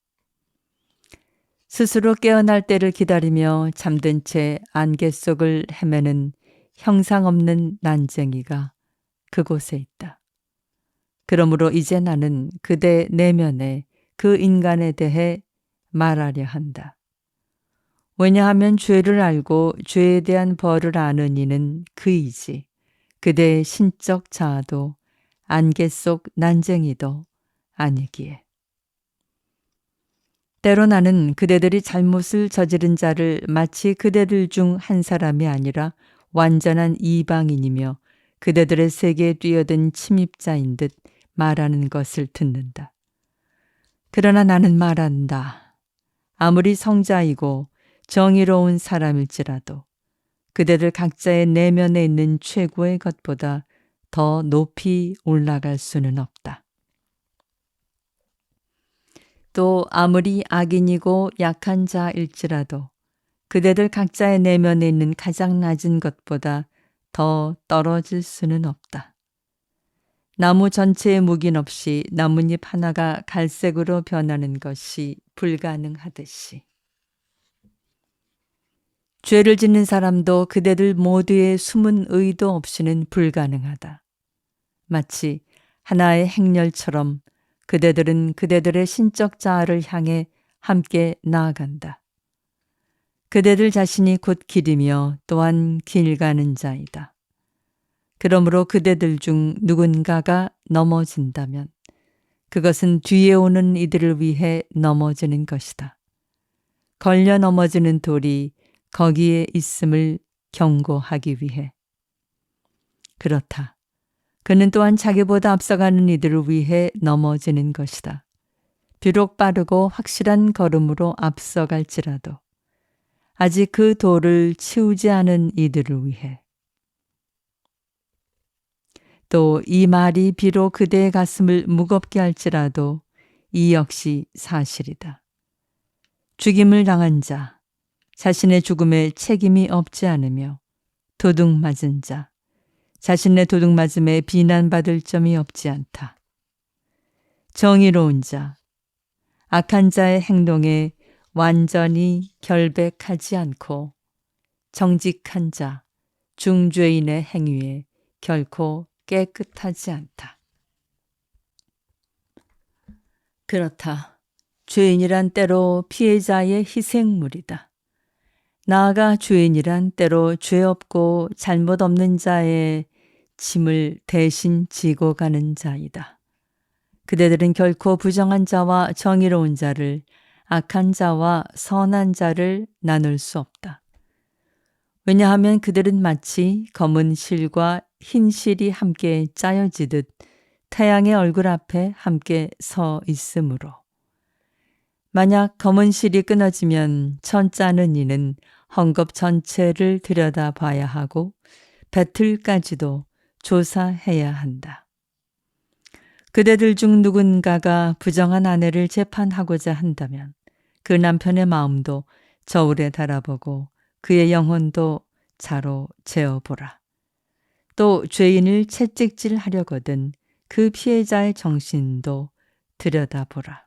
스스로 깨어날 때를 기다리며 잠든 채 안개 속을 헤매는 형상 없는 난쟁이가 그곳에 있다. 그러므로 이제 나는 그대 내면의 그 인간에 대해 말하려 한다. 왜냐하면 죄를 알고 죄에 대한 벌을 아는 이는 그이지 그대의 신적 자아도 안개 속 난쟁이도 아니기에. 때로 나는 그대들이 잘못을 저지른 자를 마치 그대들 중 한 사람이 아니라 완전한 이방인이며 그대들의 세계에 뛰어든 침입자인 듯 말하는 것을 듣는다. 그러나 나는 말한다. 아무리 성자이고 정의로운 사람일지라도 그대들 각자의 내면에 있는 최고의 것보다 더 높이 올라갈 수는 없다. 또 아무리 악인이고 약한 자일지라도 그대들 각자의 내면에 있는 가장 낮은 것보다 더 떨어질 수는 없다. 나무 전체에 묵인 없이 나뭇잎 하나가 갈색으로 변하는 것이 불가능하듯이. 죄를 짓는 사람도 그대들 모두의 숨은 의도 없이는 불가능하다. 마치 하나의 행렬처럼 그대들은 그대들의 신적 자아를 향해 함께 나아간다. 그대들 자신이 곧 길이며 또한 길 가는 자이다. 그러므로 그대들 중 누군가가 넘어진다면 그것은 뒤에 오는 이들을 위해 넘어지는 것이다. 걸려 넘어지는 돌이 거기에 있음을 경고하기 위해. 그렇다. 그는 또한 자기보다 앞서가는 이들을 위해 넘어지는 것이다. 비록 빠르고 확실한 걸음으로 앞서갈지라도 아직 그 돌을 치우지 않은 이들을 위해. 또 이 말이 비록 그대의 가슴을 무겁게 할지라도 이 역시 사실이다. 죽임을 당한 자, 자신의 죽음에 책임이 없지 않으며 도둑 맞은 자, 자신의 도둑 맞음에 비난받을 점이 없지 않다. 정의로운 자, 악한 자의 행동에 완전히 결백하지 않고 정직한 자, 중죄인의 행위에 결코 깨끗하지 않다. 그렇다. 죄인이란 때로 피해자의 희생물이다. 나아가 죄인이란 때로 죄 없고 잘못 없는 자의 짐을 대신 지고 가는 자이다. 그대들은 결코 부정한 자와 정의로운 자를, 악한 자와 선한 자를 나눌 수 없다. 왜냐하면 그들은 마치 검은 실과 흰 실이 함께 짜여지듯 태양의 얼굴 앞에 함께 서 있으므로. 만약 검은 실이 끊어지면 천짜는 이는 헝겊 전체를 들여다봐야 하고 배틀까지도 조사해야 한다. 그대들 중 누군가가 부정한 아내를 재판하고자 한다면 그 남편의 마음도 저울에 달아보고 그의 영혼도 자로 재어보라. 또 죄인을 채찍질하려거든 그 피해자의 정신도 들여다보라.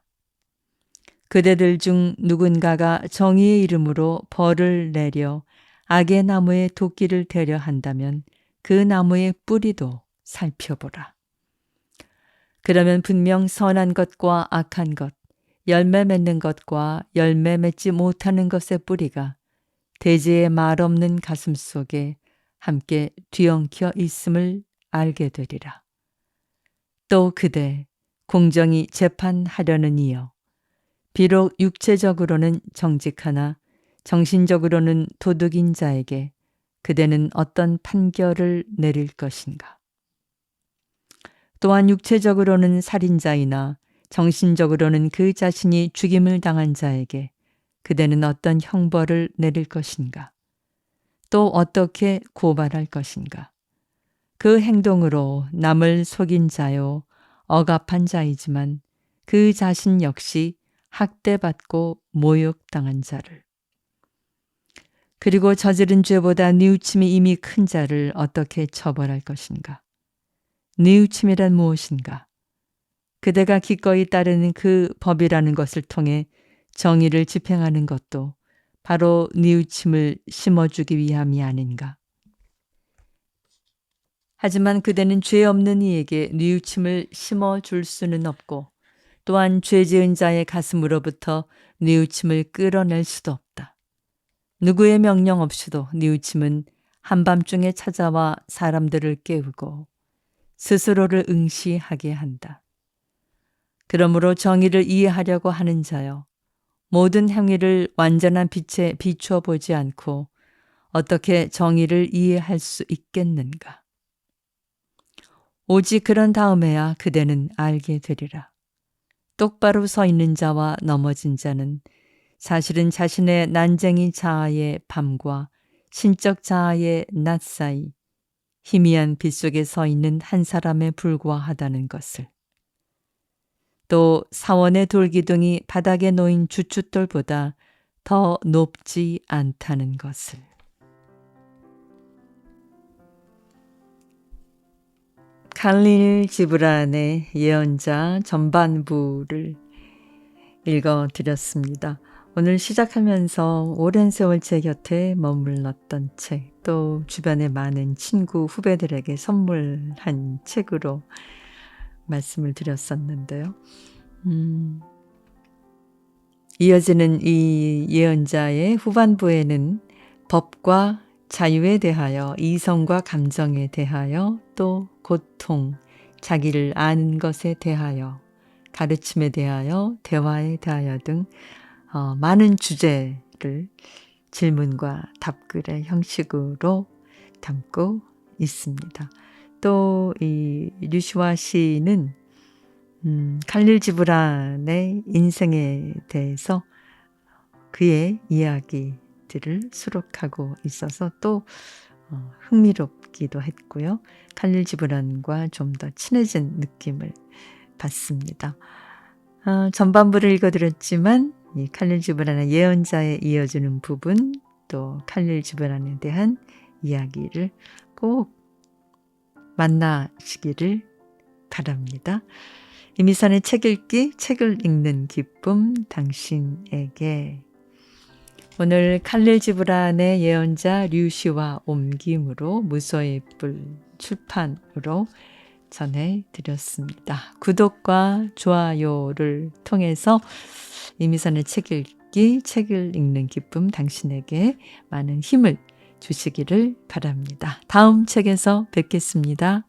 그대들 중 누군가가 정의의 이름으로 벌을 내려 악의 나무에 도끼를 대려 한다면 그 나무의 뿌리도 살펴보라. 그러면 분명 선한 것과 악한 것, 열매 맺는 것과 열매 맺지 못하는 것의 뿌리가 대지의 말 없는 가슴 속에 함께 뒤엉켜 있음을 알게 되리라. 또 그대 공정히 재판하려는 이여, 비록 육체적으로는 정직하나 정신적으로는 도둑인 자에게 그대는 어떤 판결을 내릴 것인가? 또한 육체적으로는 살인자이나 정신적으로는 그 자신이 죽임을 당한 자에게 그대는 어떤 형벌을 내릴 것인가? 또 어떻게 고발할 것인가? 그 행동으로 남을 속인 자요, 억압한 자이지만 그 자신 역시 학대받고 모욕당한 자를, 그리고 저지른 죄보다 뉘우침이 이미 큰 자를 어떻게 처벌할 것인가? 뉘우침이란 무엇인가? 그대가 기꺼이 따르는 그 법이라는 것을 통해 정의를 집행하는 것도 바로 뉘우침을 심어주기 위함이 아닌가? 하지만 그대는 죄 없는 이에게 뉘우침을 심어줄 수는 없고 또한 죄 지은 자의 가슴으로부터 뉘우침을 끌어낼 수도 없다. 누구의 명령 없이도 뉘우침은 한밤중에 찾아와 사람들을 깨우고 스스로를 응시하게 한다. 그러므로 정의를 이해하려고 하는 자여, 모든 행위를 완전한 빛에 비추어 보지 않고 어떻게 정의를 이해할 수 있겠는가? 오직 그런 다음에야 그대는 알게 되리라. 똑바로 서 있는 자와 넘어진 자는 사실은 자신의 난쟁이 자아의 밤과 신적 자아의 낮 사이 희미한 빛 속에 서 있는 한 사람에 불과하다는 것을, 또 사원의 돌기둥이 바닥에 놓인 주춧돌보다 더 높지 않다는 것을. 칼릴 지브란의 예언자 전반부를 읽어드렸습니다. 오늘 시작하면서 오랜 세월 제 곁에 머물렀던 책, 또 주변의 많은 친구, 후배들에게 선물한 책으로 말씀을 드렸었는데요. 이어지는 이 예언자의 후반부에는 법과 자유에 대하여, 이성과 감정에 대하여, 또 고통, 자기를 아는 것에 대하여, 가르침에 대하여, 대화에 대하여 등 많은 주제를 질문과 답글의 형식으로 담고 있습니다. 또 이 류시와 시인은 칼릴 지브란의 인생에 대해서 그의 이야기들을 수록하고 있어서 또 흥미롭기도 했고요. 칼릴 지브란과 좀 더 친해진 느낌을 받습니다. 전반부를 읽어드렸지만 이 칼릴 지브란의 예언자에 이어지는 부분, 또 칼릴 지브란에 대한 이야기를 꼭 만나시기를 바랍니다. 이미선의 책 읽기, 책을 읽는 기쁨 당신에게. 오늘 칼릴 지브란의 예언자 류시와 옮김으로 무서의 뿔 출판으로 전해드렸습니다. 구독과 좋아요를 통해서 이미선의 책 읽기, 책을 읽는 기쁨 당신에게 많은 힘을 주시기를 바랍니다. 다음 책에서 뵙겠습니다.